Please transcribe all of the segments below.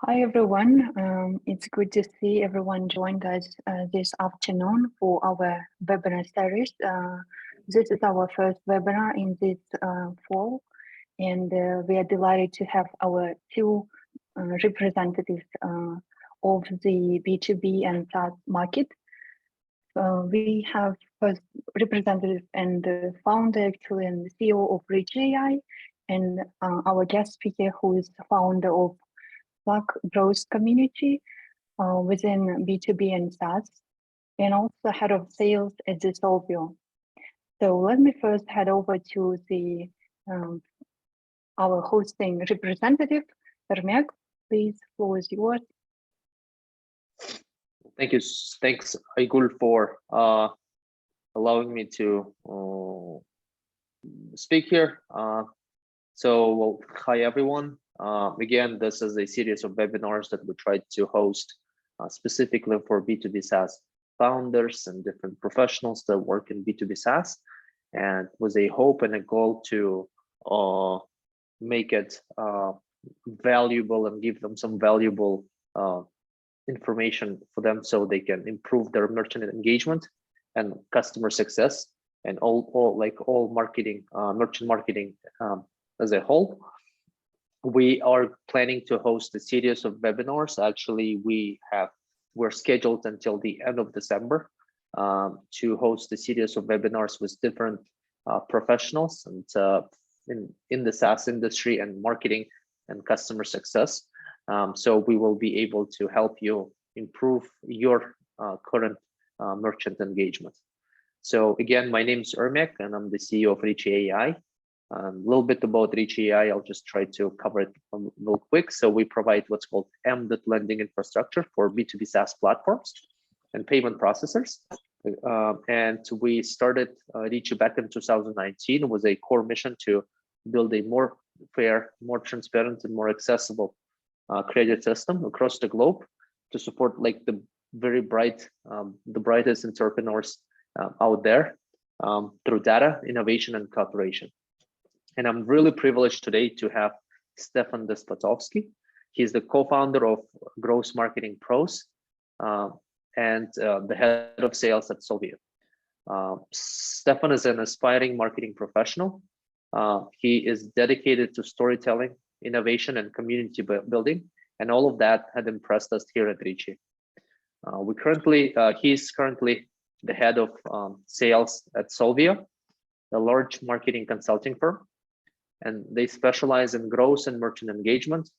Hi everyone, it's good to see everyone joined us this afternoon for our webinar series. This is our first webinar in this fall, and we are delighted to have our two representatives of the B2B and SaaS market. We have first representative and the founder actually and the CEO of Richie AI, and our guest speaker who is the founder of Slack growth community within B2B and SaaS, and also head of sales at the Solveo. So let me first head over to the our hosting representative, Ermek. Please, floor is yours. Thank you. Thanks, Aygul, for allowing me to speak here. Well, hi everyone. Again, this is a series of webinars that we try to host specifically for B2B SaaS founders and different professionals that work in B2B SaaS, and with a hope and a goal to make it valuable and give them some valuable information for them so they can improve their merchant engagement and customer success and all marketing, merchant marketing as a whole. We are planning to host a series of webinars. Actually, we're scheduled until the end of December to host a series of webinars with different professionals and in the SaaS industry and marketing and customer success. So we will be able to help you improve your current merchant engagement. So again, my name is Ermek and I'm the CEO of Richie AI. A little bit about Richie AI, I'll just try to cover it real quick. So we provide what's called embedded lending infrastructure for B2B SaaS platforms and payment processors. And we started Richie back in 2019 with a core mission to build a more fair, more transparent, and more accessible credit system across the globe to support like the very bright, the brightest entrepreneurs out there through data, innovation, and cooperation. And I'm really privileged today to have Stefan Despotovski. He's the co-founder of Growth Marketing Pros and the head of sales at Solveo. Stefan is an aspiring marketing professional. He is dedicated to storytelling, innovation, and community building, and all of that had impressed us here at Richie. He's currently the head of sales at Solveo, a large marketing consulting firm, and they specialize in growth and merchant engagement,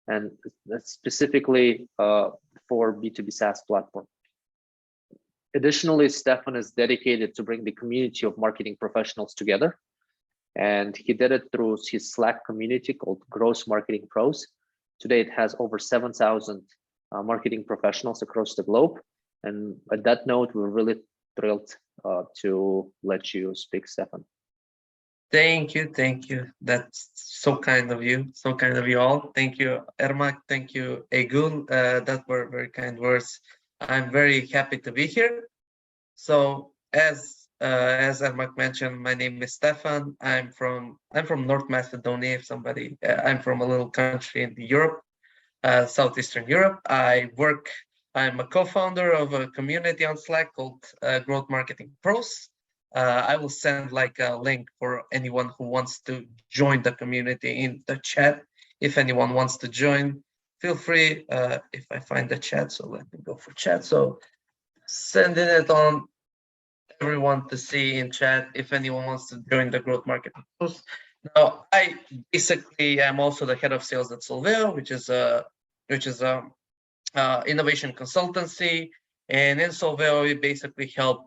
and specifically for B2B SaaS platform. Additionally, Stefan is dedicated to bring the community of marketing professionals together, and he did it through his Slack community called Growth Marketing Pros. Today, it has over 7,000 marketing professionals across the globe. And at that note, we're really thrilled to let you speak, Stefan. Thank you. That's so kind of you, all. Thank you, Ermek. Thank you, Aygul. That were very kind words. I'm very happy to be here. So as Ermek mentioned, my name is Stefan. I'm from North Macedonia. If somebody, I'm from a little country in Europe, Southeastern Europe. I'm a co-founder of a community on Slack called Growth Marketing Pros. I will send like a link for anyone who wants to join the community in the chat. If anyone wants to join, feel free. If I find the chat, so let me go for chat. So sending it on everyone to see in chat if anyone wants to join the Growth Marketing Pros. Now, I basically am also the head of sales at Solveo, which is a innovation consultancy, and in Solveo we basically help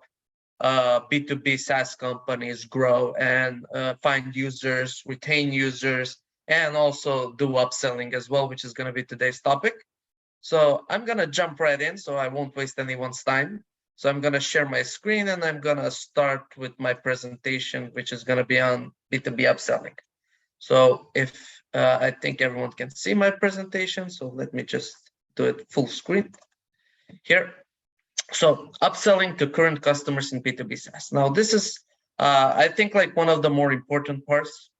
B2B SaaS companies grow and find users, retain users, and also do upselling as well, which is going to be today's topic. So I'm going to jump right in so I won't waste anyone's time. So I'm going to share my screen and I'm going to start with my presentation, which is going to be on B2B upselling. So if I think everyone can see my presentation, so let me just do it full screen here. So upselling to current customers in B2B SaaS. Now this is, I think, like one of the more important parts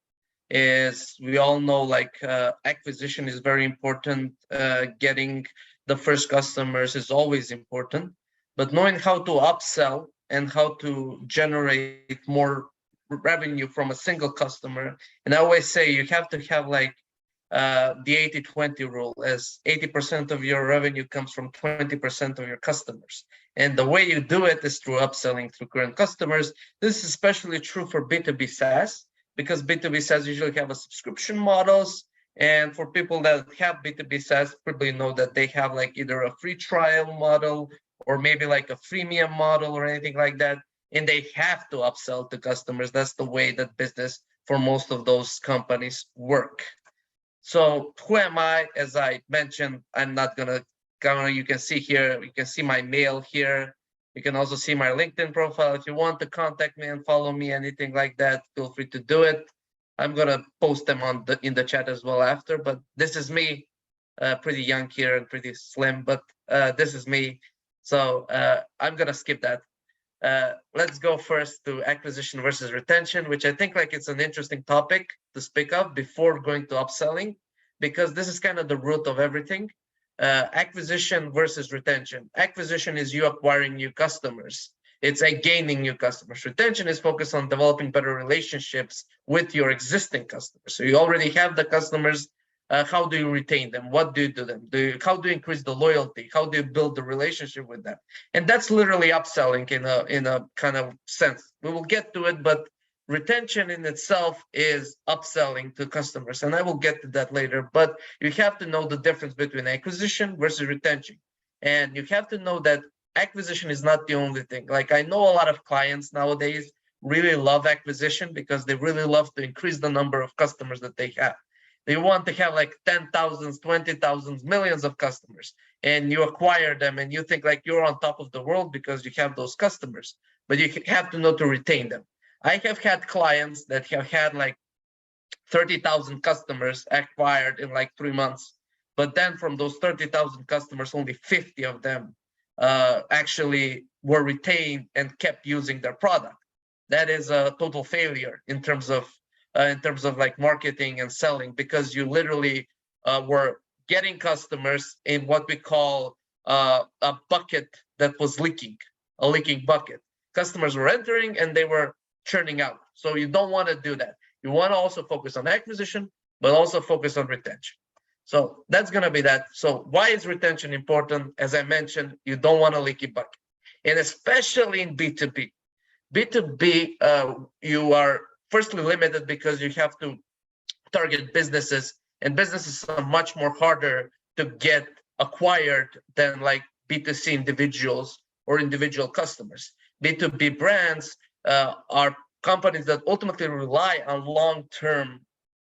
is we all know like acquisition is very important. Getting the first customers is always important, but knowing how to upsell and how to generate more revenue from a single customer. And I always say you have to have like the 80-20 rule, as 80% of your revenue comes from 20% of your customers. And the way you do it is through upselling through current customers. This is especially true for B2B SaaS, because B2B SaaS usually have a subscription models. And for people that have B2B SaaS, probably know that they have like either a free trial model or maybe like a freemium model or anything like that. And they have to upsell to customers. That's the way that business for most of those companies work. So who am I? As I mentioned, I'm not gonna you can see here, you can see my mail here. You can also see my LinkedIn profile. If you want to contact me and follow me, anything like that, feel free to do it. I'm gonna post them on in the chat as well after, but this is me, pretty young here and pretty slim, but this is me. So I'm gonna skip that. Let's go first to acquisition versus retention, which I think like it's an interesting topic to speak of before going to upselling, because this is kind of the root of everything. Acquisition versus retention. Acquisition is you acquiring new customers. It's like gaining new customers. Retention is focused on developing better relationships with your existing customers. So you already have the customers. How do you retain them? What do you do them? How do you increase the loyalty? How do you build the relationship with them? And that's literally upselling in a kind of sense. We will get to it, but retention in itself is upselling to customers, and I will get to that later. But you have to know the difference between acquisition versus retention, and you have to know that acquisition is not the only thing. Like I know a lot of clients nowadays really love acquisition because they really love to increase the number of customers that they have. They want to have like 10,000s, 20,000s, millions of customers, and you acquire them and you think like you're on top of the world because you have those customers, but you have to know to retain them. I have had clients that have had like 30,000 customers acquired in like 3 months, but then from those 30,000 customers, only 50 of them actually were retained and kept using their product. That is a total failure in terms of like marketing and selling, because you literally were getting customers in what we call a bucket that was leaking, a leaking bucket. Customers were entering and they were churning out. So you don't want to do that. You want to also focus on acquisition, but also focus on retention. So that's going to be that. So why is retention important? As I mentioned, you don't want a leaky bucket. And especially in B2B. B2B, you are firstly limited because you have to target businesses, and businesses are much more harder to get acquired than like B2C individuals or individual customers. B2B brands are companies that ultimately rely on long-term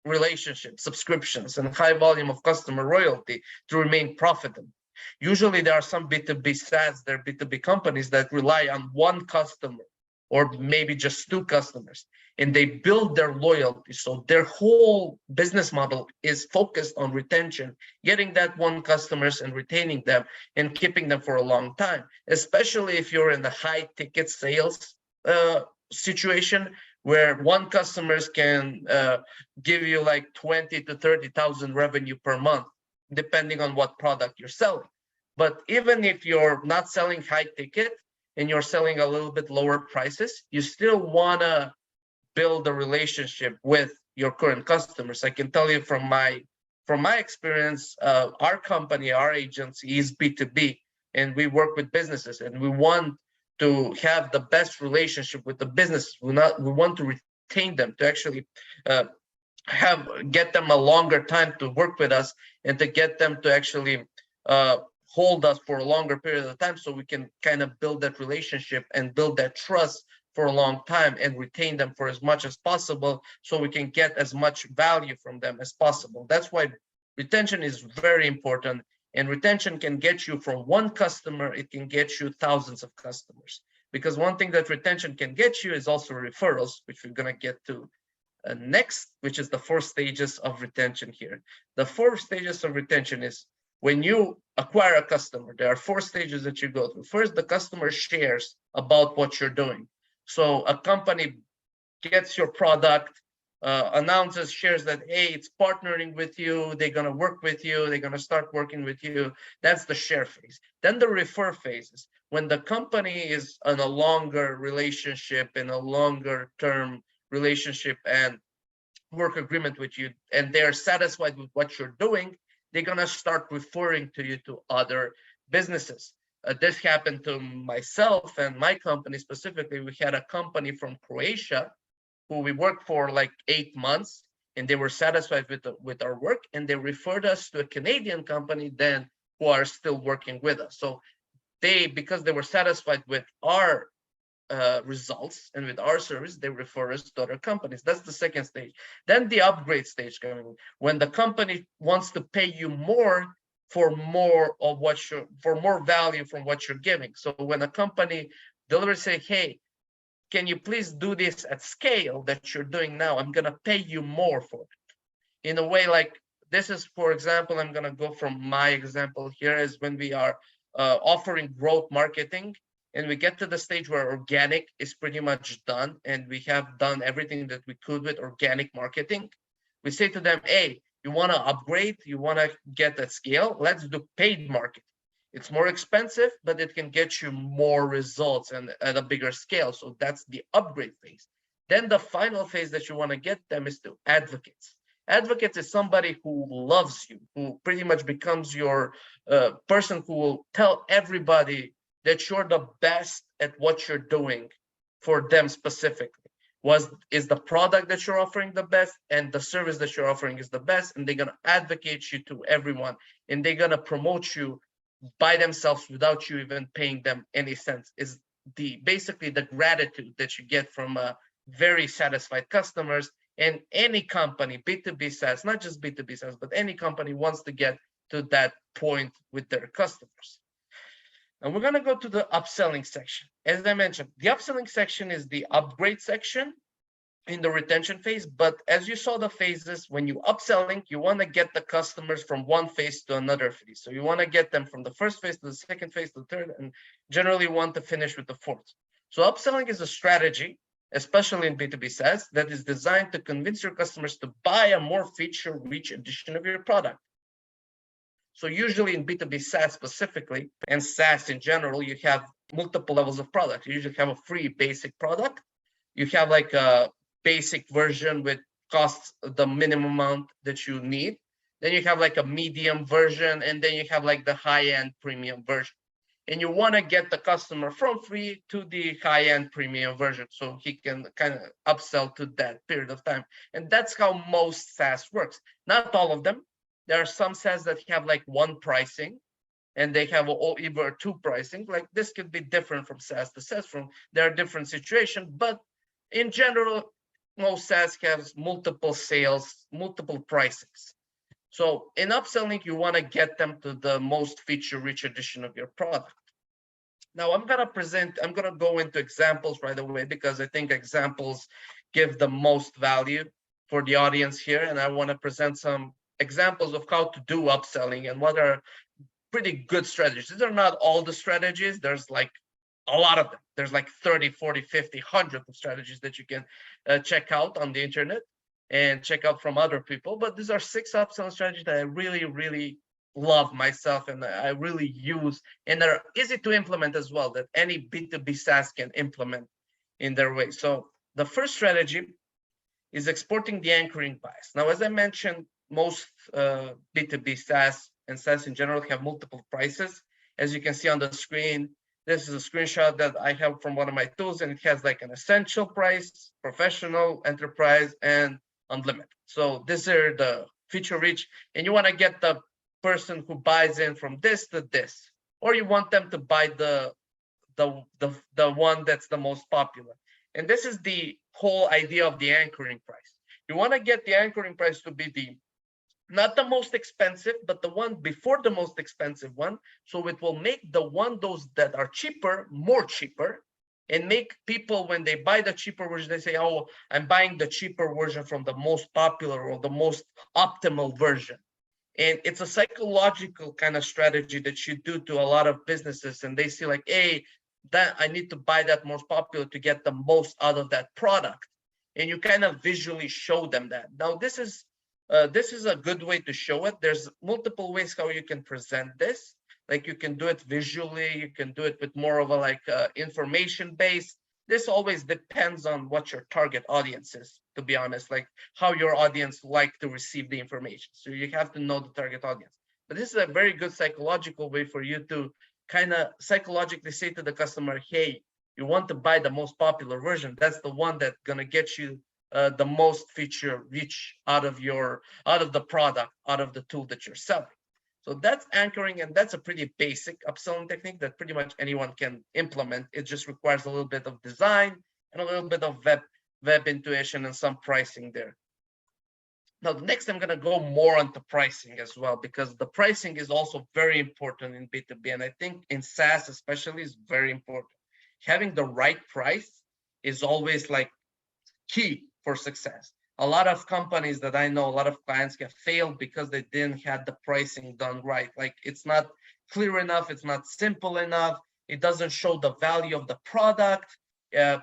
relationships, subscriptions, and high volume of customer loyalty to remain profitable. Usually there are some B2B SaaS, there are B2B companies that rely on one customer or maybe just 2 customers, and they build their loyalty. So their whole business model is focused on retention, getting that one customers and retaining them and keeping them for a long time, especially if you're in the high ticket sales situation where one customers can give you like 20 to 30,000 revenue per month, depending on what product you're selling. But even if you're not selling high ticket and you're selling a little bit lower prices, you still want to build a relationship with your current customers. I can tell you from my experience, our company, our agency is B2B, and we work with businesses, and we want to have the best relationship with the business. We want to retain them, to actually get them a longer time to work with us, and to get them to actually hold us for a longer period of time, so we can kind of build that relationship and build that trust for a long time and retain them for as much as possible, so we can get as much value from them as possible. That's why retention is very important. And retention can get you from one customer, it can get you thousands of customers. Because one thing that retention can get you is also referrals, which we're going to get to next, which is the 4 stages of retention here. The 4 stages of retention is when you acquire a customer, there are 4 stages that you go through. First, the customer shares about what you're doing. So a company gets your product, announces, shares that, hey, it's partnering with you, they're going to work with you, they're going to start working with you. That's the share phase. Then the refer phases, when the company is in a longer relationship, in a longer term relationship and work agreement with you, and they're satisfied with what you're doing, they're going to start referring to you to other businesses. This happened to myself and my company specifically. We had a company from Croatia who we worked for like 8 months, and they were satisfied with our work, and they referred us to a Canadian company then who are still working with us. So because they were satisfied with our results and with our service, they refer us to other companies. That's the second stage. Then the upgrade stage coming, when the company wants to pay you more for more of for more value from what you're giving. So when a company delivers, say, hey, can you please do this at scale that you're doing now? I'm gonna pay you more for it. In a way, like this is, for example, I'm gonna go from my example here, is when we are offering growth marketing, and we get to the stage where organic is pretty much done, and we have done everything that we could with organic marketing. We say to them, hey, you want to upgrade, you want to get that scale, let's do paid marketing. It's more expensive, but it can get you more results and at a bigger scale. So that's the upgrade phase. Then the final phase that you want to get them is to advocates. Advocates is somebody who loves you, who pretty much becomes your person who will tell everybody that you're the best at what you're doing for them specifically. Is the product that you're offering the best, and the service that you're offering is the best, and they're going to advocate you to everyone, and they're going to promote you by themselves without you even paying them any cents. Is basically the gratitude that you get from very satisfied customers. And any company, B2B SaaS, not just B2B SaaS, but any company wants to get to that point with their customers. And we're going to go to the upselling section. As I mentioned, the upselling section is the upgrade section in the retention phase. But as you saw the phases, when you upselling, you want to get the customers from one phase to another phase. So you want to get them from the first phase to the second phase to the third, and generally want to finish with the fourth. So upselling is a strategy, especially in B2B SaaS, that is designed to convince your customers to buy a more feature-rich edition of your product. So usually in B2B SaaS specifically, and SaaS in general, you have multiple levels of product. You usually have a free basic product. You have like a basic version which costs the minimum amount that you need. Then you have like a medium version, and then you have like the high-end premium version. And you want to get the customer from free to the high-end premium version so he can kind of upsell to that period of time. And that's how most SaaS works. Not all of them. There are some SaaS that have like one pricing, and they have either two pricing. Like this could be different from SaaS to SaaS. There are different situations, but in general, most SaaS has multiple sales, multiple pricings. So in upselling, you want to get them to the most feature-rich edition of your product. Now I'm going to go into examples right away, because I think examples give the most value for the audience here. And I want to present some examples of how to do upselling and what are pretty good strategies. These are not all the strategies. There's like a lot of them. There's like 30, 40, 50, 100 of strategies that you can check out on the internet and check out from other people. But these are 6 upselling strategies that I really, really love myself and I really use, and they're easy to implement as well, that any B2B SaaS can implement in their way. So the first strategy is exporting the anchoring bias. Now, as I mentioned, most B2B SaaS and SaaS in general have multiple prices. As you can see on the screen, this is a screenshot that I have from one of my tools, and it has like an essential price, professional, enterprise, and unlimited. So these are the feature rich, and you want to get the person who buys in from this to this, or you want them to buy the one that's the most popular. And this is the whole idea of the anchoring price. You want to get the anchoring price to be not the most expensive, but the one before the most expensive one. So it will make those that are cheaper more cheaper, and make people, when they buy the cheaper version, they say, oh, I'm buying the cheaper version from the most popular or the most optimal version. And it's a psychological kind of strategy that you do to a lot of businesses. And they see like, hey, that I need to buy that most popular to get the most out of that product. and you kind of visually show them that. Now, this is a good way to show it. There's multiple ways how you can present this. Like you can do it visually, you can do it with more of a like information based. This always depends on what your target audience is, to be honest, like how your audience like to receive the information. So you have to know the target audience. But this is a very good psychological way for you to kind of psychologically say to the customer, hey, you want to buy the most popular version. That's the one that's gonna get you the most feature rich out of the product, out of the tool that you're selling. So that's anchoring, and that's a pretty basic upselling technique that pretty much anyone can implement. It just requires a little bit of design and a little bit of web intuition and some pricing there. Now, next, I'm going to go more onto pricing as well, because the pricing is also very important in B2B. And I think in SaaS especially is very important. Having the right price is always like key for success. A lot of companies that I know, a lot of clients have failed because they didn't have the pricing done right. Like it's not clear enough, it's not simple enough, it doesn't show the value of the product.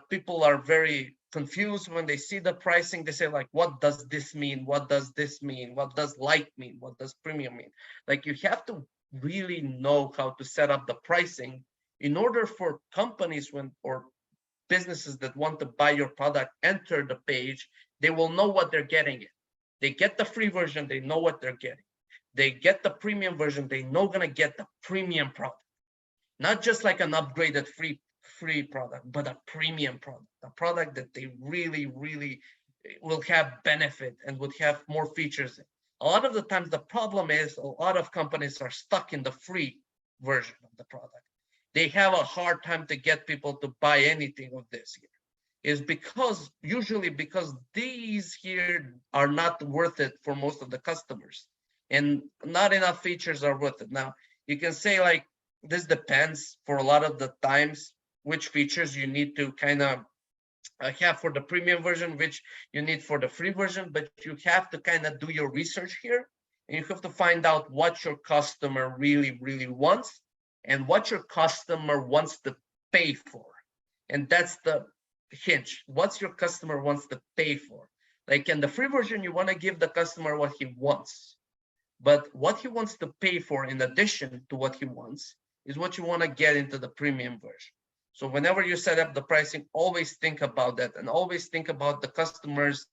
People are very confused when they see the pricing. They say like, what does this mean? What does this mean? What does light mean? What does premium mean? Like you have to really know how to set up the pricing in order for companies or businesses that want to buy your product enter the page. They will know what they're getting. They get the free version, they know what they're getting. They get the premium version, they know gonna get the premium product. Not just like an upgraded free product, but a premium product, a product that they really, really will have benefit and would have more features in. A lot of the times the problem is a lot of companies are stuck in the free version of the product. They have a hard time to get people to buy anything of this here. Is usually because these here are not worth it for most of the customers, and not enough features are worth it. Now, you can say like, this depends for a lot of the times which features you need to kind of have for the premium version, which you need for the free version, but you have to kind of do your research here, and you have to find out what your customer really, really wants and what your customer wants to pay for. And that's the hinge. What's your customer wants to pay for? Like in the free version, you want to give the customer what he wants, but what he wants to pay for in addition to what he wants is what you want to get into the premium version. So whenever you set up the pricing, always think about that, and always think about the customers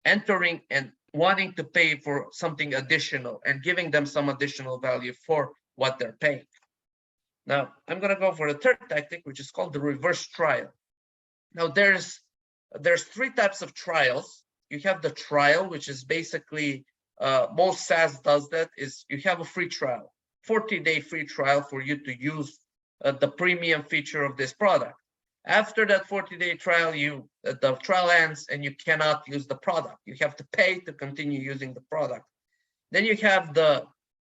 entering and wanting to pay for something additional and giving them some additional value for what they're paying. Now, I'm going to go for the third tactic, which is called the reverse trial. Now, there's three types of trials. You have the trial, which is basically, most SaaS does that, is you have a free trial, 40-day free trial for you to use the premium feature of this product. After that 40-day trial, the trial ends and you cannot use the product. You have to pay to continue using the product. Then you have the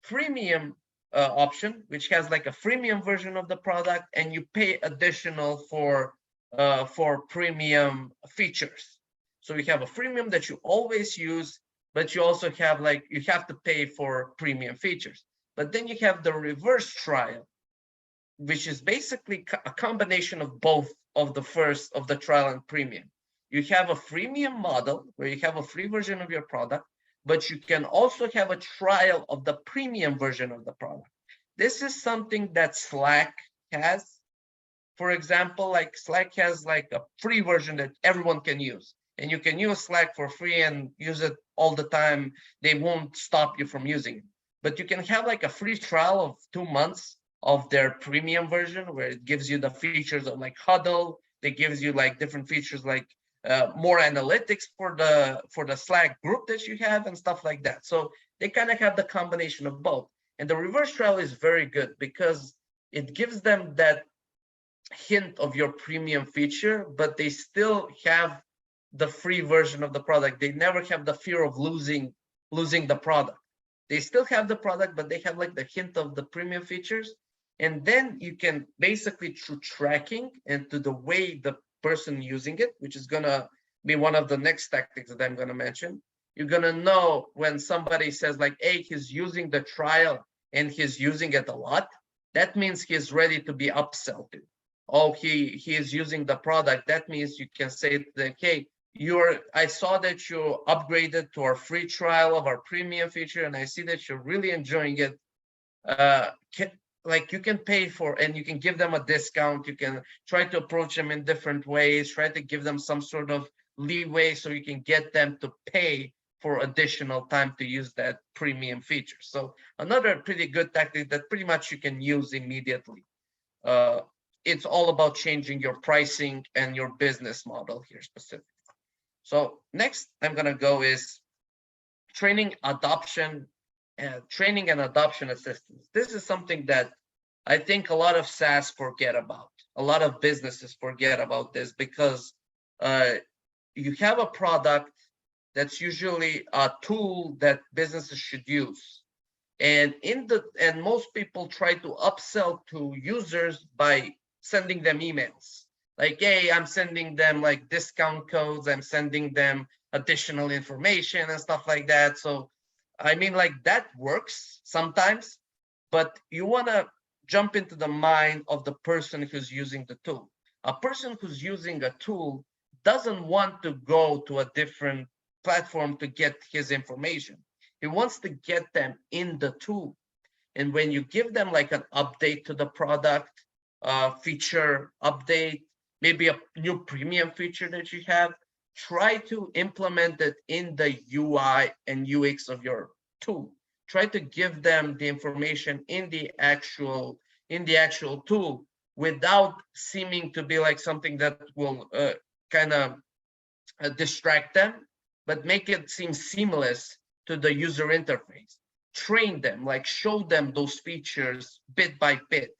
premium option, which has like a freemium version of the product, and you pay additional for premium features. So you have a freemium that you always use, but you also have like, you have to pay for premium features. But then you have the reverse trial, which is basically a combination of both of the trial and premium. You have a freemium model where you have a free version of your product, but you can also have a trial of the premium version of the product. This is something that Slack has. For example, like Slack has like a free version that everyone can use, and you can use Slack for free and use it all the time. They won't stop you from using it. But you can have like a free trial of 2 months of their premium version, where it gives you the features of like Huddle. It gives you like different features like more analytics for the Slack group that you have and stuff like that. So they kind of have the combination of both. And the reverse trial is very good because it gives them that hint of your premium feature, but they still have the free version of the product. They never have the fear of losing the product. They still have the product, but they have like the hint of the premium features. And then you can basically, through tracking and to the way the person using it, which is gonna be one of the next tactics that I'm gonna mention, you're gonna know when somebody says like, hey, he's using the trial and he's using it a lot. That means he's ready to be upsell to. Oh, he is using the product. That means you can say that, hey, I saw that you upgraded to our free trial of our premium feature, and I see that you're really enjoying it. Like you can pay for, and you can give them a discount. You can try to approach them in different ways, try to give them some sort of leeway so you can get them to pay for additional time to use that premium feature. So another pretty good tactic that pretty much you can use immediately. It's all about changing your pricing and your business model here specifically. So next I'm gonna go is training and adoption assistance. This is something that I think a lot of SaaS forget about. A lot of businesses forget about this because you have a product that's usually a tool that businesses should use. And most people try to upsell to users by sending them emails. Like, hey, I'm sending them like discount codes, I'm sending them additional information and stuff like that. So I mean, like that works sometimes, but you want to jump into the mind of the person who's using the tool. A person who's using a tool doesn't want to go to a different platform to get his information. He wants to get them in the tool. And when you give them like an update to the product, feature update, maybe a new premium feature that you have, try to implement it in the UI and UX of your tool. Try to give them the information in the actual tool without seeming to be like something that will kind of distract them, but make it seem seamless to the user interface. Train them, like show them those features bit by bit.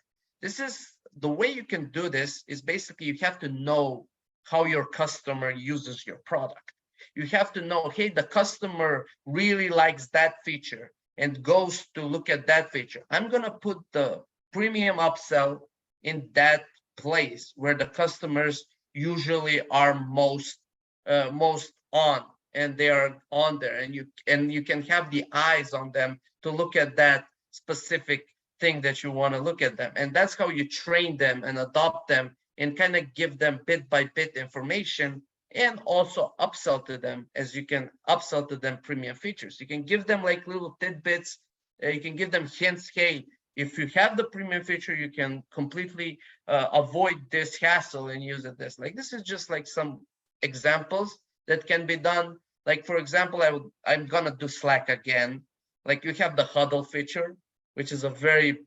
This is the way you can do this is basically you have to know how your customer uses your product. You have to know, hey, the customer really likes that feature and goes to look at that feature. I'm gonna put the premium upsell in that place where the customers usually are most on, and they are on there, and you can have the eyes on them to look at that specific thing that you want to look at them. And that's how you train them and adopt them and kind of give them bit by bit information, and also upsell to them, as you can upsell to them premium features. You can give them like little tidbits. You can give them hints. Hey, if you have the premium feature, you can completely avoid this hassle and use it this. Like, this is just like some examples that can be done. Like, for example, I'm gonna do Slack again. Like, you have the huddle feature, which is a very,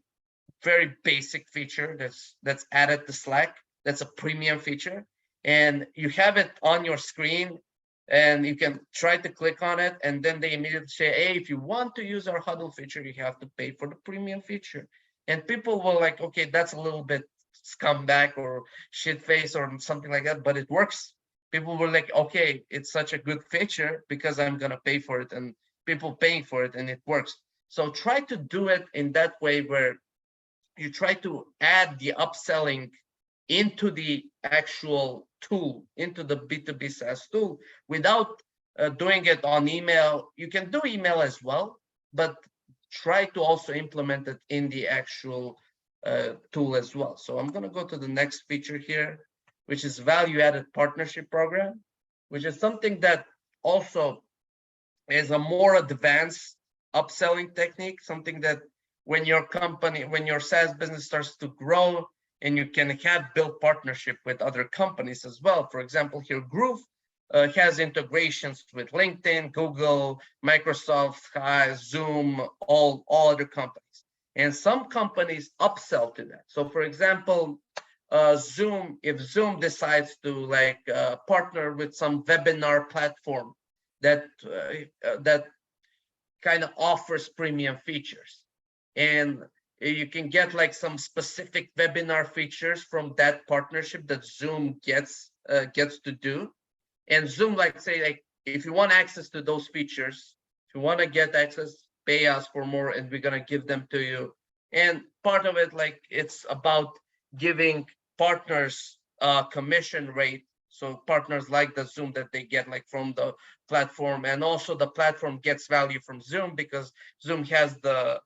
very basic feature that's added to Slack. That's a premium feature, and you have it on your screen, and you can try to click on it, and then they immediately say, hey, if you want to use our huddle feature, you have to pay for the premium feature. And people will like, okay, that's a little bit scumbag or shit face or something like that, but it works. People were like, okay, it's such a good feature because I'm gonna pay for it, and people paying for it, and it works. So try to do it in that way where you try to add the upselling into the actual tool, into the B2B SaaS tool, without doing it on email. You can do email as well, but try to also implement it in the actual tool as well. So I'm gonna go to the next feature here, which is value-added partnership program, which is something that also is a more advanced upselling technique, something that when your SaaS business starts to grow, and you can have build partnership with other companies as well. For example, here Groove has integrations with LinkedIn, Google, Microsoft, Zoom, all other companies. And some companies upsell to that. So for example, Zoom, if Zoom decides to like partner with some webinar platform that kind of offers premium features, and you can get like some specific webinar features from that partnership that Zoom gets to do. And Zoom, like say, like if you want access to those features, if you want to get access, pay us for more, and we're gonna give them to you. And part of it, like it's about giving partners commission rate. So partners like the Zoom that they get like from the platform, and also the platform gets value from Zoom because Zoom has the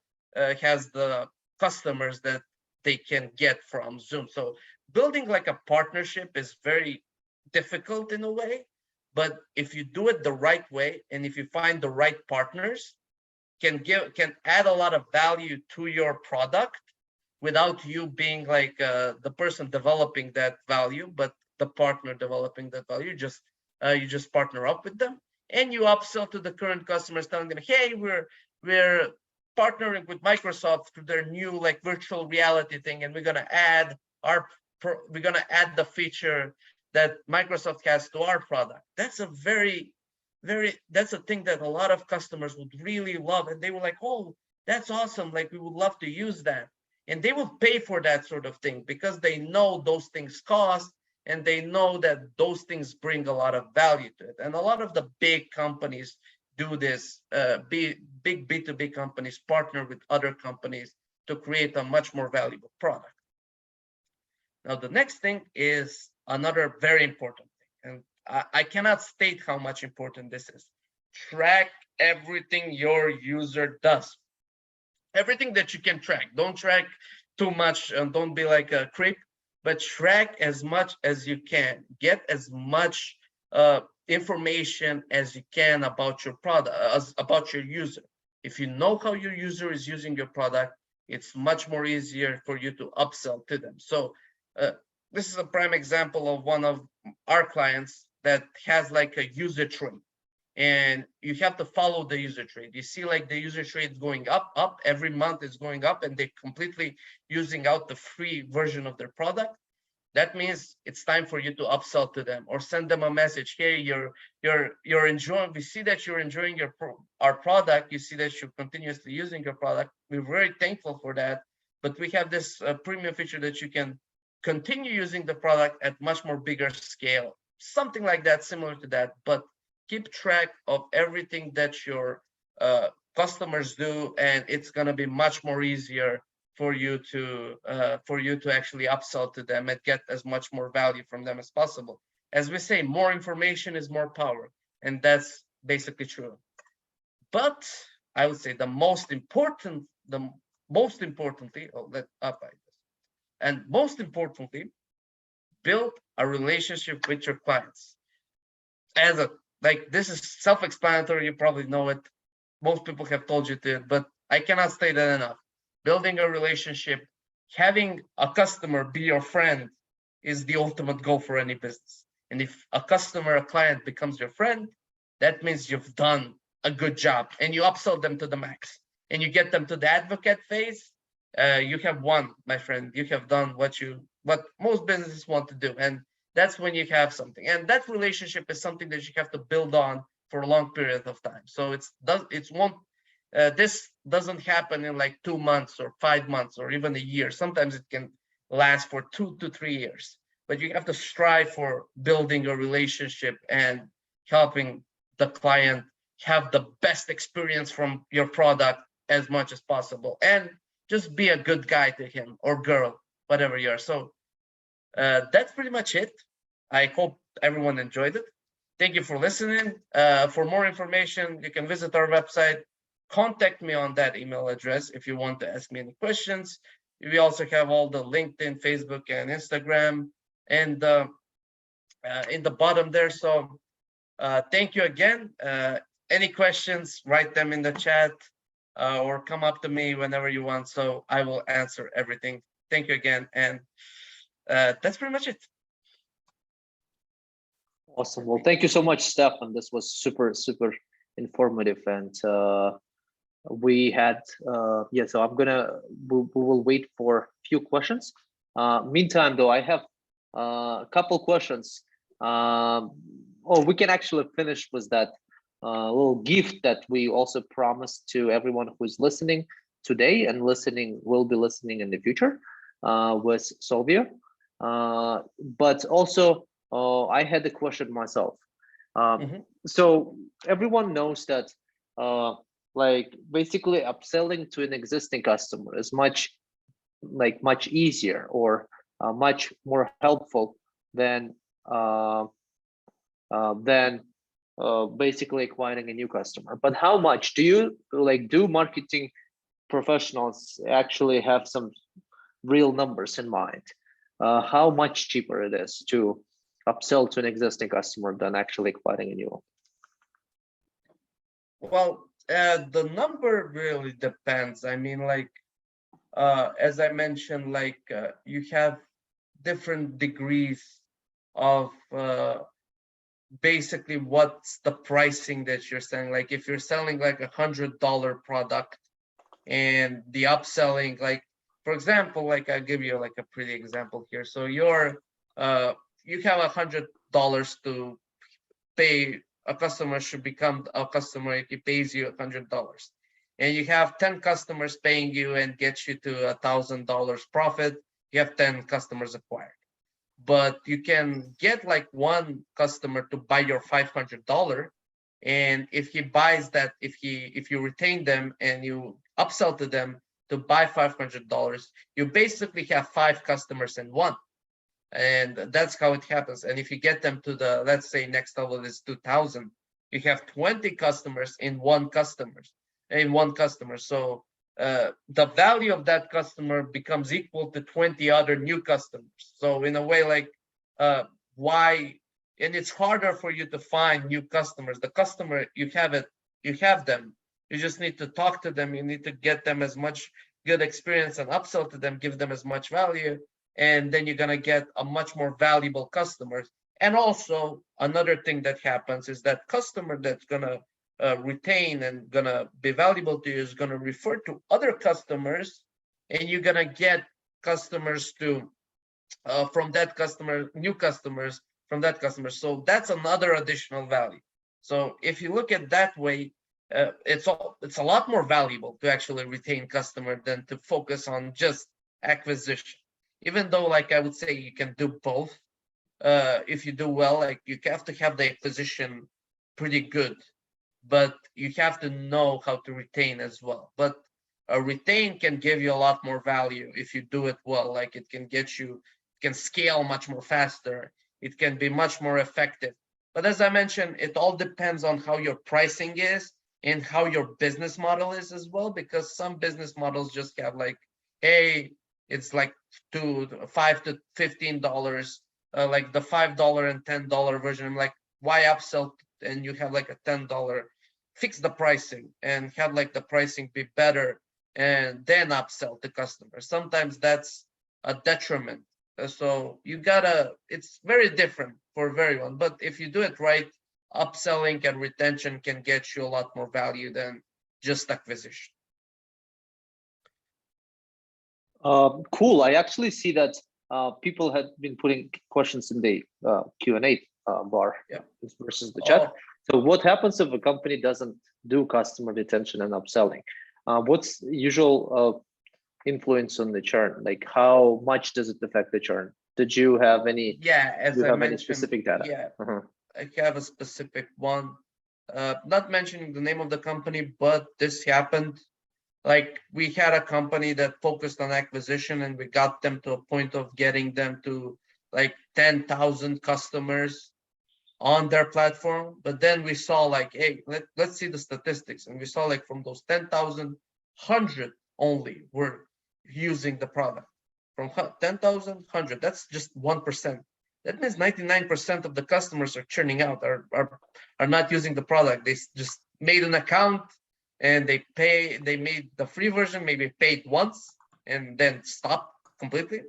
customers that they can get from Zoom. So building like a partnership is very difficult in a way, but if you do it the right way, and if you find the right partners, can add a lot of value to your product without you being like the person developing that value, but the partner developing that value. You just partner up with them, and you upsell to the current customers, telling them, hey, we're partnering with Microsoft to their new like virtual reality thing, and we're gonna add the feature that Microsoft has to our product. That's a that's a thing that a lot of customers would really love, and they were like, oh, that's awesome, like we would love to use that. And they will pay for that sort of thing because they know those things cost, and they know that those things bring a lot of value to it. And a lot of the big companies do this. Big B2B companies partner with other companies to create a much more valuable product. Now, the next thing is another very important thing, and I cannot state how much important this is. Track everything your user does. Everything that you can track. Don't track too much, and don't be like a creep, but track as much as you can. Get as much information as you can about your product, about your user. If you know how your user is using your product, it's much more easier for you to upsell to them. So this is a prime example of one of our clients that has like a user trade, and you have to follow the user trade. You see like the user trade going up every month is going up, and they're completely using out the free version of their product. That means it's time for you to upsell to them, or send them a message. Hey, you're enjoying. We see that you're enjoying our product. You see that you're continuously using your product. We're very thankful for that. But we have this premium feature that you can continue using the product at much more bigger scale. Something like that, similar to that. But keep track of everything that your customers do, and it's gonna be much more easier for you to actually upsell to them and get as much more value from them as possible. As we say, more information is more power, and that's basically true. But I would say the most importantly, build a relationship with your clients. This is self-explanatory, you probably know it. Most people have told you to, but I cannot state that enough. Building a relationship, having a customer be your friend is the ultimate goal for any business. And if a client becomes your friend, that means you've done a good job, and you upsell them to the max, and you get them to the advocate phase. You have won, my friend. You have done what most businesses want to do, and that's when you have something. And that relationship is something that you have to build on for a long period of time. So this doesn't happen in like 2 months or 5 months or even a year. Sometimes it can last for 2 to 3 years. But you have to strive for building a relationship and helping the client have the best experience from your product as much as possible, and just be a good guy to him or girl, whatever you are. So that's pretty much it. I hope everyone enjoyed it. Thank you for listening. For more information, you can visit our website. Contact me on that email address if you want to ask me any questions. We also have all the LinkedIn, Facebook, and Instagram, and in the bottom there. So thank you again. Any questions, write them in the chat, or come up to me whenever you want. So I will answer everything. Thank you again. And that's pretty much it. Awesome. Well, thank you so much, Stefan. This was super, super informative. And we had, so we will wait for a few questions. Meantime, though, I have a couple questions. We can actually finish with that little gift that we also promised to everyone who's listening today and will be listening in the future with Solveo. But also, I had the question myself. So everyone knows that basically upselling to an existing customer is much easier or much more helpful than basically acquiring a new customer. But how much do marketing professionals actually have some real numbers in mind? How much cheaper it is to upsell to an existing customer than actually acquiring a new one? Well, the number really depends. I mean, like, as I mentioned, like you have different degrees of basically what's the pricing that you're selling. Like if you're selling like $100 product and the upselling, like for example, like I'll give you like a pretty example here. So you're you have $100 to pay. A customer should become a customer if he pays you $100, and you have 10 customers paying you and get you to $1,000 profit. You have 10 customers acquired, but you can get like one customer to buy your $500, and if he buys that, if you retain them and you upsell to them to buy $500, you basically have 5 customers in one. And that's how it happens. And if you get them to the, let's say next level is 2,000, you have 20 customers in one customer. So the value of that customer becomes equal to 20 other new customers. So in a way, like why, and it's harder for you to find new customers. The customer, you have them. You just need to talk to them. You need to get them as much good experience and upsell to them, give them as much value, and then you're gonna get a much more valuable customers. And also another thing that happens is that customer that's gonna retain and gonna be valuable to you is gonna refer to other customers, and you're gonna get customers to from that customer, new customers from that customer. So that's another additional value. So if you look at that way, it's a lot more valuable to actually retain customer than to focus on just acquisition. Even though, like I would say, you can do both. If you do well, like you have to have the acquisition pretty good, but you have to know how to retain as well. But a retain can give you a lot more value if you do it well. Like it can get you, can scale much more faster. It can be much more effective. But as I mentioned, it all depends on how your pricing is and how your business model is as well, because some business models just have like, hey, it's like $5 to $15, like the $5 and $10 version. I'm like, why upsell? And you have like a $10, fix the pricing and have like the pricing be better and then upsell to customers. Sometimes that's a detriment. So you gotta, it's very different for everyone. But if you do it right, upselling and retention can get you a lot more value than just acquisition. Cool. I actually see that people had been putting questions in the Q&A bar versus the chat. So what happens if a company doesn't do customer retention and upselling? What's usual influence on the churn? Like how much does it affect the churn? Did you have any? Yeah, as I mentioned, any specific data? Yeah, I have a specific one. Not mentioning the name of the company, but this happened. Like we had a company that focused on acquisition, and we got them to a point of getting them to like 10,000 customers on their platform. But then we saw like, hey, let's see the statistics. And we saw like from those 10,000, 100 only were using the product. From 10,000, 100, that's just 1%. That means 99% of the customers are churning out, are not using the product. They just made an account and they made the free version, maybe paid once and then stopped completely.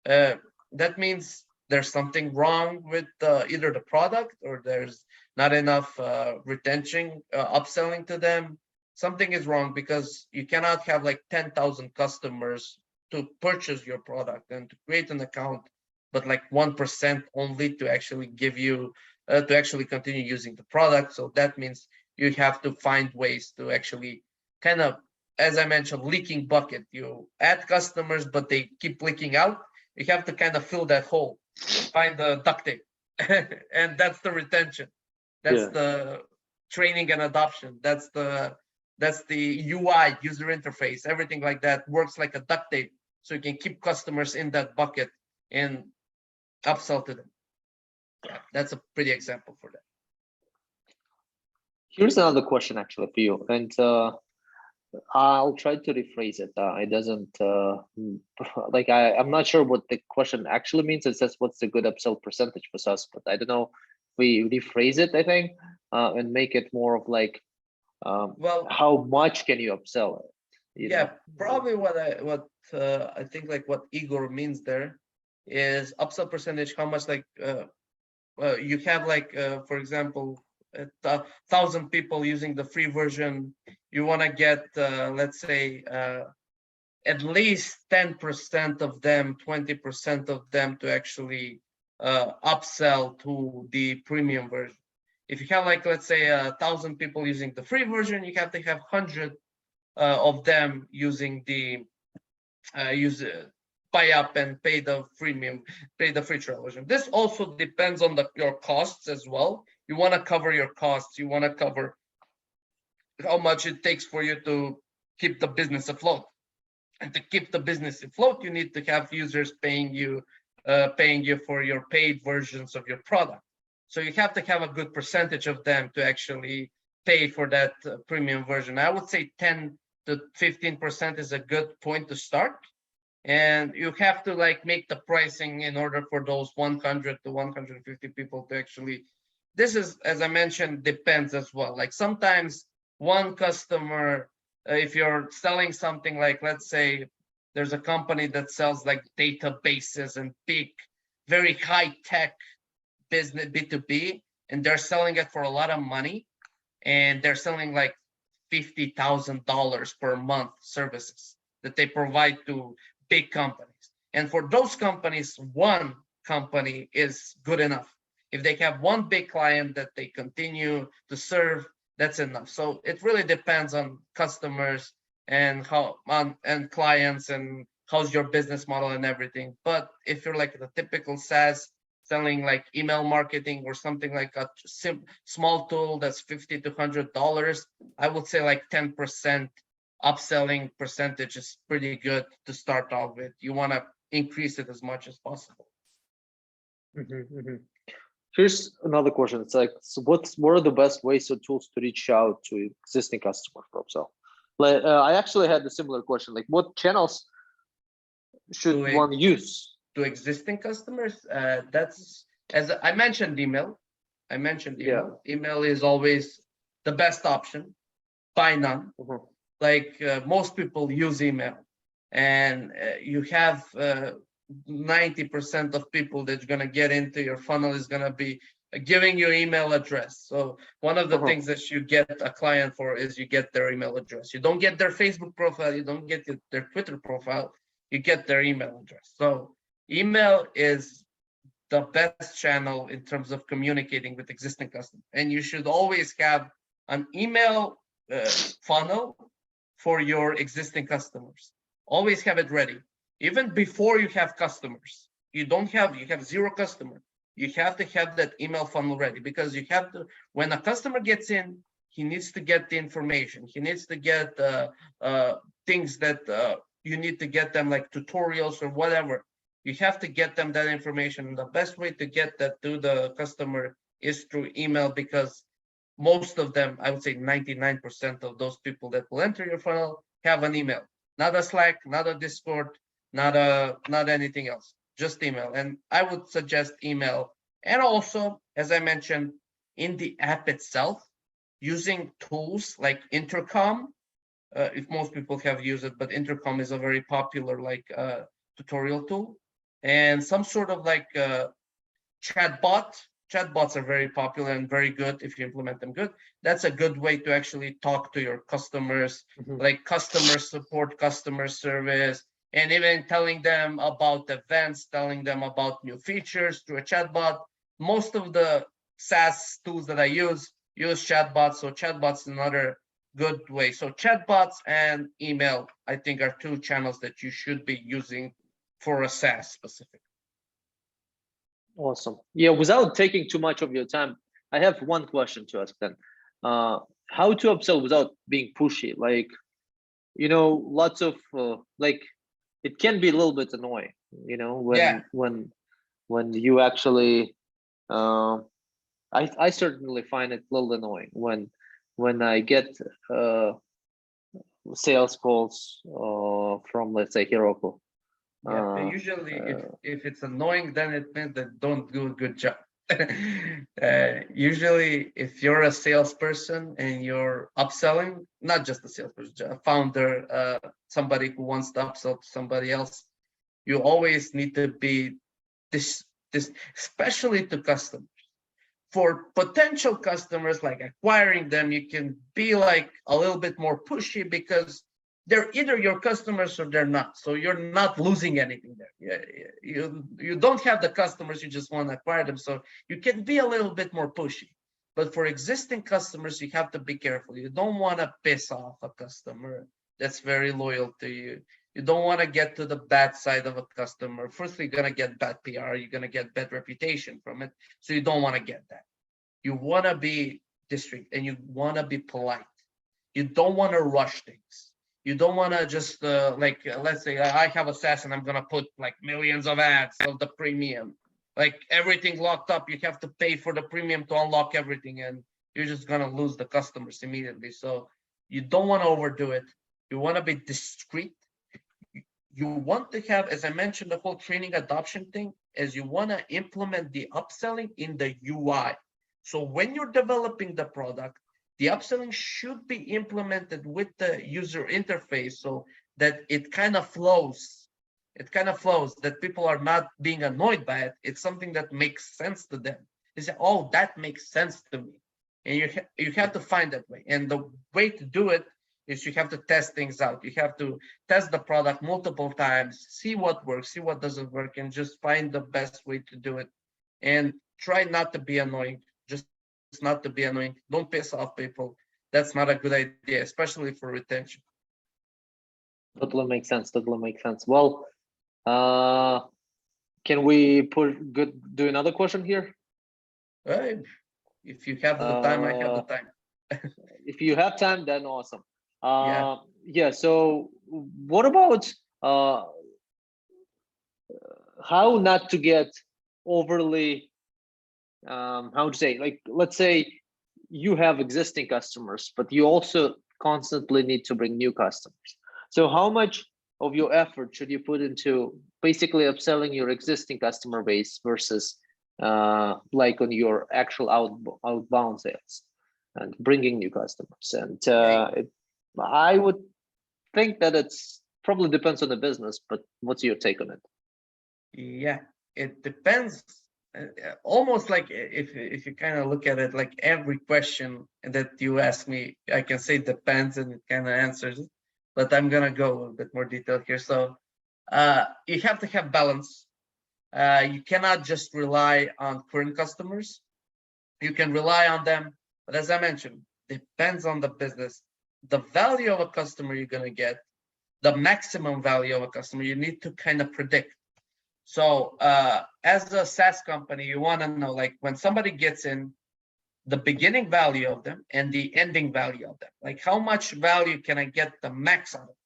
That means there's something wrong with either the product or there's not enough retention, upselling to them. Something is wrong, because you cannot have like 10,000 customers to purchase your product and to create an account, but like 1% only to actually give you, to actually continue using the product. So that means you have to find ways to actually kind of, as I mentioned, leaking bucket. You add customers, but they keep leaking out. You have to kind of fill that hole, find the duct tape, and that's the retention. That's the training and adoption. That's the UI, user interface, everything like that works like a duct tape. So you can keep customers in that bucket and upsell to them. Yeah, that's a pretty example for that. Here's another question actually for you. And I'll try to rephrase it. It doesn't like I'm not sure what the question actually means. It says what's the good upsell percentage for SaaS, but I don't know if we rephrase it, I think, and make it more of like Well, how much can you upsell it? yeah, probably what I think like what Igor means there is upsell percentage, how much like you have like for example 1,000 people using the free version, you want to get let's say at least 10% of them, 20% of them to actually upsell to the premium version. If you have like let's say 1,000 people using the free version, you have to have 100 of them using the buy up and pay the premium, pay the free trial version. This also depends on your costs as well. You want to cover your costs. You want to cover how much it takes for you to keep the business afloat. And to keep the business afloat, you need to have users paying you for your paid versions of your product. So you have to have a good percentage of them to actually pay for that premium version. I would say 10 to 15% is a good point to start. And you have to like make the pricing in order for those 100 to 150 people to actually, this is, as I mentioned, depends as well. Like sometimes one customer, if you're selling something like, let's say there's a company that sells like databases and big, very high tech business B2B, and they're selling it for a lot of money, and they're selling like $50,000 per month services that they provide to big companies. And for those companies, one company is good enough. If they have one big client that they continue to serve, that's enough. So it really depends on customers and and clients and how's your business model and everything. But if you're like the typical SaaS selling like email marketing or something like a small tool that's $50 to $100, I would say like 10% upselling percentage is pretty good to start off with. You want to increase it as much as possible. Here's another question. It's like, so what are the best ways or tools to reach out to existing customers for upsell? Like, I actually had a similar question. Like, what channels should one use to existing customers? That's, as I mentioned, email. Yeah. Email is always the best option, by none. Like most people use email, and you have 90% of people that's going to get into your funnel is going to be giving you email address. So one of the things that you get a client for is you get their email address. You don't get their Facebook profile, you don't get their Twitter profile, you get their email address. So email is the best channel in terms of communicating with existing customers, and you should always have an email funnel for your existing customers. Always have it ready. Even before you have customers, you have zero customer, you have to have that email funnel ready, because you have to, when a customer gets in, he needs to get the information. He needs to get things that you need to get them, like tutorials or whatever. You have to get them that information. And the best way to get that to the customer is through email, because most of them, I would say 99% of those people that will enter your funnel have an email, not a Slack, not a Discord, not anything else, just email. And I would suggest email. And also, as I mentioned, in the app itself, using tools like Intercom, if most people have used it, but Intercom is a very popular like tutorial tool, and some sort of like chatbot. Chatbots are very popular and very good if you implement them good. That's a good way to actually talk to your customers, like customer support, customer service, and even telling them about events, telling them about new features through a chatbot. Most of the SaaS tools that I use chatbots, so chatbots is another good way. So chatbots and email, I think, are two channels that you should be using for a SaaS specific. Awesome. Yeah, without taking too much of your time, I have one question to ask then. How to upsell without being pushy? Like, lots of like, it can be a little bit annoying, when you actually I certainly find it a little annoying when I get sales calls from, let's say, Heroku. Yeah, usually if it's annoying, then it means that don't do a good job. Usually if you're a salesperson and you're upselling, not just a salesperson, a founder, somebody who wants to upsell to somebody else, you always need to be this especially to customers. For potential customers, like acquiring them, you can be like a little bit more pushy because they're either your customers or they're not. So you're not losing anything there. You don't have the customers, you just want to acquire them. So you can be a little bit more pushy. But for existing customers, you have to be careful. You don't want to piss off a customer that's very loyal to you. You don't want to get to the bad side of a customer. First, you're going to get bad PR. You're going to get bad reputation from it. So you don't want to get that. You want to be discreet and you want to be polite. You don't want to rush things. You don't want to just let's say I have a SaaS and I'm going to put like millions of ads of the premium, like everything locked up. You have to pay for the premium to unlock everything and you're just going to lose the customers immediately. So you don't want to overdo it. You want to be discreet. You want to have, as I mentioned, the whole training adoption thing, as you want to implement the upselling in the UI. So when you're developing the product, the upselling should be implemented with the user interface so that it kind of flows. It kind of flows, that people are not being annoyed by it. It's something that makes sense to them. They say, oh, that makes sense to me. And you have to find that way. And the way to do it is you have to test things out. You have to test the product multiple times, see what works, see what doesn't work, and just find the best way to do it. And try not to be annoying, just not to be annoying. Don't piss off people. That's not a good idea, especially for retention. Totally makes sense. Totally makes sense. Well, can we do another question here? If you have the time, I have the time. If you have time, then awesome. Yeah. So what about how not to get overly how to say, like, let's say you have existing customers, but you also constantly need to bring new customers. So how much of your effort should you put into basically upselling your existing customer base versus like on your actual outbound sales and bringing new customers? And I would think that it's probably depends on the business, but what's your take on it? Yeah, it depends. Almost like if you kind of look at it, like every question that you ask me, I can say depends and it kind of answers it, but I'm gonna go a bit more detailed here. So you have to have balance. You cannot just rely on current customers. You can rely on them, but as I mentioned, depends on the business. The value of a customer you're gonna get, the maximum value of a customer, you need to kind of predict. So as a SaaS company, you want to know, like, when somebody gets in, the beginning value of them and the ending value of them. Like, how much value can I get the max out of it?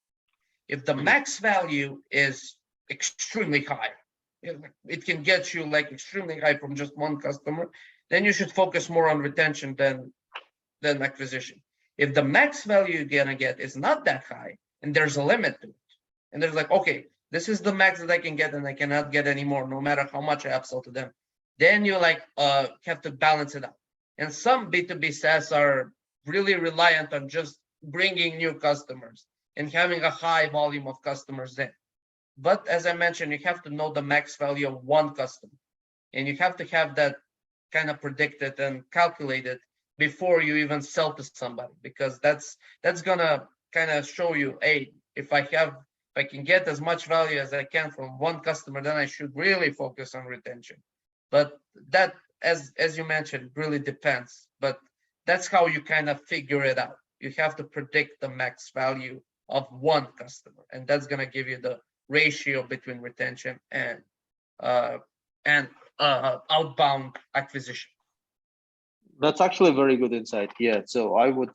If the max value is extremely high, it can get you like extremely high from just one customer, then you should focus more on retention than acquisition. If the max value you're gonna get is not that high and there's a limit to it, and there's like, okay, this is the max that I can get and I cannot get any more, no matter how much I upsell to them, then you like have to balance it out. And some B2B SaaS are really reliant on just bringing new customers and having a high volume of customers then. But as I mentioned, you have to know the max value of one customer, and you have to have that kind of predicted and calculated before you even sell to somebody, because that's gonna kind of show you, hey, if I can get as much value as I can from one customer, then I should really focus on retention. But that, as you mentioned, really depends. But that's how you kind of figure it out. You have to predict the max value of one customer, and that's gonna give you the ratio between retention and outbound acquisition. That's actually a very good insight. Yeah, so I would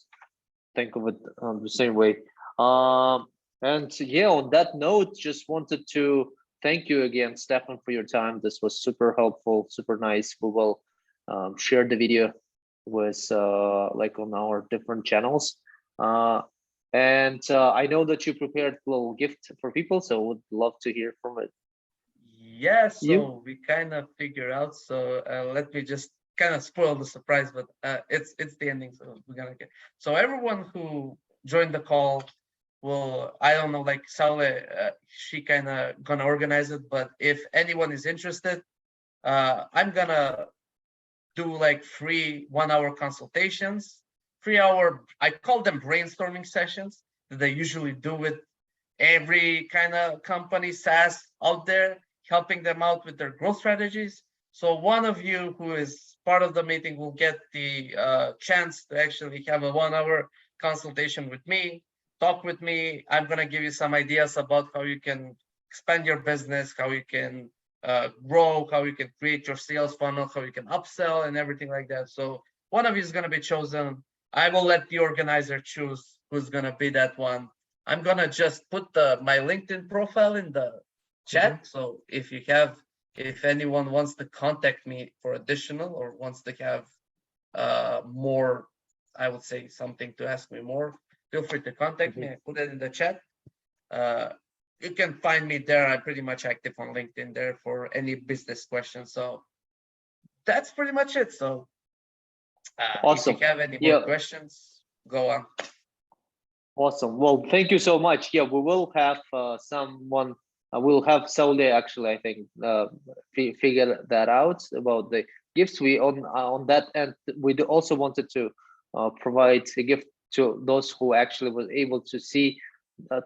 think of it the same way. And yeah, on that note, just wanted to thank you again, Stefan, for your time. This was super helpful, super nice. We will share the video with like on our different channels. And I know that you prepared a little gift for people, so would love to hear from it. Yeah, so You? we kind of figure out. So let me just kind of spoil the surprise, but it's the ending, so we're gonna get. So everyone who joined the call will, I don't know, like Saule, she kind of gonna organize it. But if anyone is interested, I'm gonna do like free 1 hour consultations, 3 hour, I call them brainstorming sessions that they usually do with every kind of company SaaS out there, helping them out with their growth strategies. So one of you who is part of the meeting will get the chance to actually have a 1 hour consultation with me, talk with me. I'm gonna give you some ideas about how you can expand your business, how you can grow, how you can create your sales funnel, how you can upsell and everything like that. So one of you is gonna be chosen. I will let the organizer choose who's gonna be that one. I'm gonna just put my LinkedIn profile in the chat. So if anyone wants to contact me for additional or wants to have more, I would say something to ask me more, feel free to contact me. I put it in the chat. You can find me there. I'm pretty much active on LinkedIn there for any business questions. So that's pretty much it. So Awesome. if you have any more questions, go on. Awesome. Well, thank you so much. Yeah, we will have someone. We'll have Saule actually, I think, figure that out about the gifts. We on that end, we also wanted to provide a gift to those who actually was able to see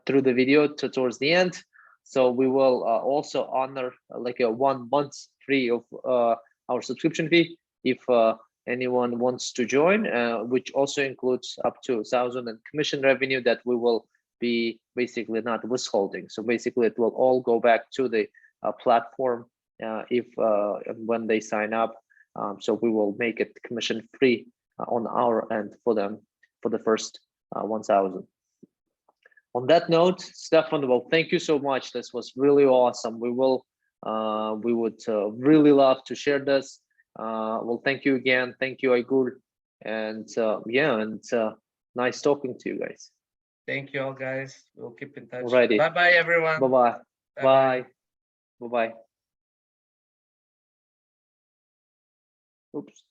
through the video towards the end. So we will also honor like a 1 month free of our subscription fee if anyone wants to join, which also includes up to 1,000 in commission revenue that we will be basically not withholding. So basically it will all go back to the platform if when they sign up. So we will make it commission free on our end for them for the first 1,000. On that note, Stefan, well, thank you so much. This was really awesome. We would really love to share this. Well, thank you again. Thank you, Aigur. And yeah, and nice talking to you guys. Thank you all, guys. We'll keep in touch. Alrighty. Bye-bye, everyone. Bye-bye. Bye. Bye-bye. Oops.